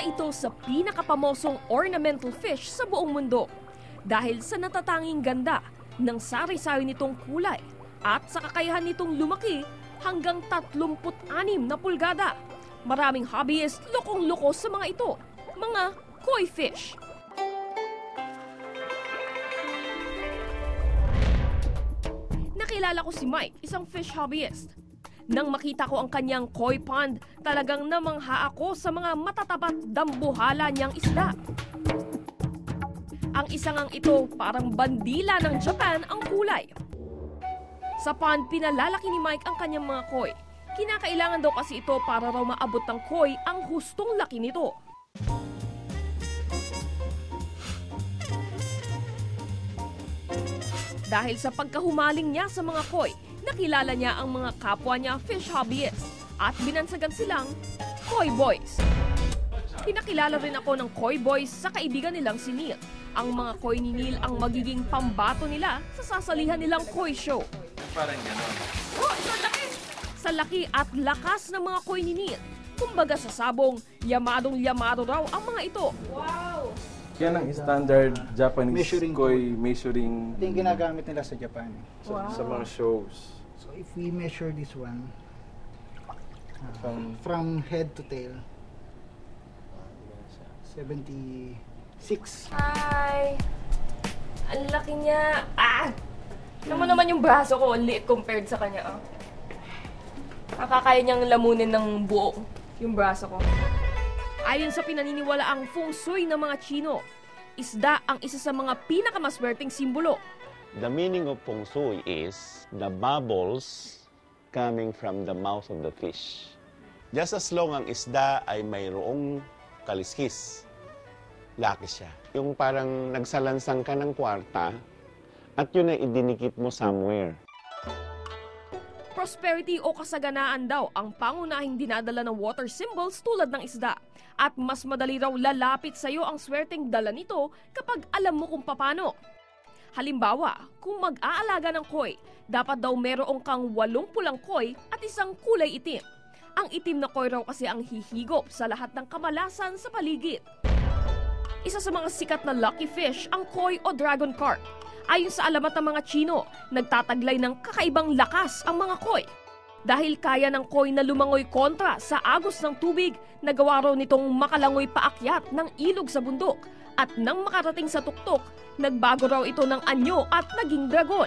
isa ito sa pinakapamosong ornamental fish sa buong mundo dahil sa natatanging ganda ng sari-sari nitong kulay at sa kakayahan nitong lumaki hanggang 36 na pulgada. Maraming hobbyist lokong-loko sa mga ito, mga koi fish. Nakilala ko si Mike, isang fish hobbyist. Nang makita ko ang kanyang koi pond, talagang namangha ako sa mga matatapat dambuhala niyang isda. Ang isangang ito parang bandila ng Japan ang kulay. Sa pond, pinalalaki ni Mike ang kanyang mga koi. Kinakailangan daw kasi ito para raw maabot ng koi ang hustong laki nito. Dahil sa pagkahumaling niya sa mga koi, nakilala niya ang mga kapwa niya fish hobbyists at binansagan silang koi boys. Pinakilala rin ako ng koi boys sa kaibigan nilang si Neil. Ang mga koi ni Neil ang magiging pambato nila sa sasalihan nilang koi show. Parang gano'n. Oh, ito laki! Sa laki at lakas ng mga koi ni Neil, kumbaga sa sabong, yamadong-yamado raw ang mga ito. Wow! Yan ang standard Japanese Measuring koi measuring. Ito yung ginagamit nila sa Japan. Sa mga shows. So if we measure this one, From- from head to tail, 76. Hi! Ang laki niya. Naman naman yung braso ko, liit compared sa kanya. Nakakaya niyang lamunin ng buo yung braso ko. Ayon sa pinaniniwalaang feng shui ng mga Chino, isda ang isa sa mga pinakamaswerteng simbolo. The meaning of feng shui is the bubbles coming from the mouth of the fish. Just as long ang isda ay mayroong kaliskis, laki siya. Yung parang nagsalansang ka ng kwarta at yun ay idinikit mo somewhere. Prosperity o kasaganaan daw ang pangunahing dinadala ng water symbols tulad ng isda. At mas madali raw lalapit sa iyo ang swerteng dala nito kapag alam mo kung paano. Halimbawa, kung mag-aalaga ng koi, dapat daw merong kang 8 pulang koi at isang kulay itim. Ang itim na koi raw kasi ang hihigop sa lahat ng kamalasan sa paligid. Isa sa mga sikat na lucky fish ang koi o dragon carp. Ayon sa alamat ng mga Chino, nagtataglay ng kakaibang lakas ang mga koi. Dahil kaya ng koi na lumangoy kontra sa agos ng tubig, nagawa raw nitong makalangoy paakyat ng ilog sa bundok. At nang makarating sa tuktok, nagbago raw ito ng anyo at naging dragon,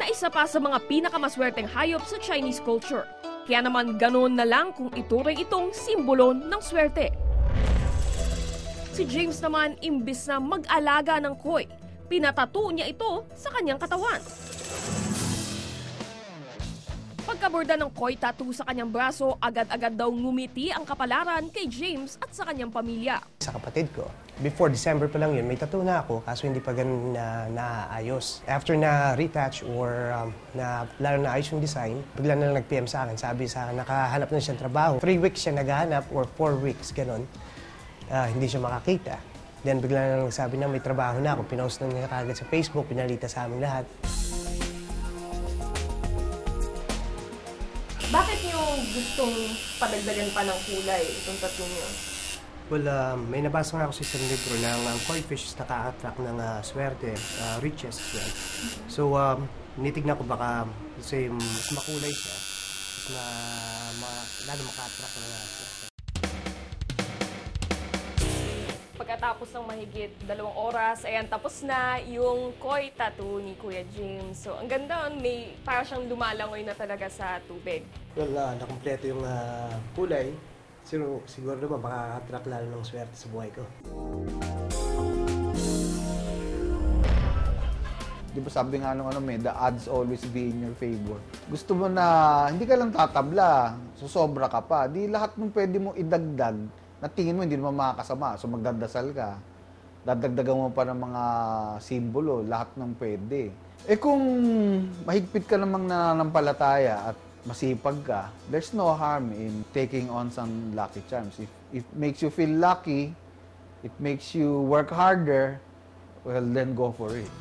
na isa pa sa mga pinakamaswerteng hayop sa Chinese culture. Kaya naman ganoon na lang kung ituring itong simbolo ng swerte. Si James naman, imbis na mag-alaga ng koi, pinatattoo niya ito sa kanyang katawan. Pagkaborda ng koi tattoo sa kanyang braso, agad-agad daw ngumiti ang kapalaran kay James at sa kanyang pamilya. Sa kapatid ko, before December pa lang yun, may tattoo na ako, kaso hindi pa ganun na naayos. After na retouch or na lalo na ayos yung design, bigla na lang nag-PM sa akin. Sabi sa akin, nakahanap na siyang trabaho. 3 weeks siya naghahanap or 4 weeks, ganun. Hindi siya makakita. Then bigla na lang sabi na may trabaho na ako. Pinost na niya kagad sa Facebook, pinalita sa amin lahat. Bakit niyo gustong padagdagan pa ng kulay itong tattoo niyo? Well, may nabasa nga ako sa isang libro na ang koi fish is nakaka-attract ng swerte, riches. Right? So, nitignan ko baka kasi mas makulay siya, mas lalo maka-attract ng swerte. Pagkatapos ng mahigit 2 oras, ayan, tapos na yung koi tattoo ni Kuya James. So, ang ganda, may para siyang lumalangoy na talaga sa tubig. Well, nakompleto yung kulay. Siguro naman makaka-attract lalo ng swerte sa buhay ko. Di ba sabi nga nung the odds always be in your favor. Gusto mo na hindi ka lang tatabla, susobra ka pa. Di lahat ng pwede mo idagdag na tingin mo hindi naman makakasama. So magdadasal ka. Dadagdagan mo pa ng mga simbolo, lahat ng pwede. Eh kung mahigpit ka namang nananampalataya at masipag ka, there's no harm in taking on some lucky charms. If it makes you feel lucky, it makes you work harder, well then go for it.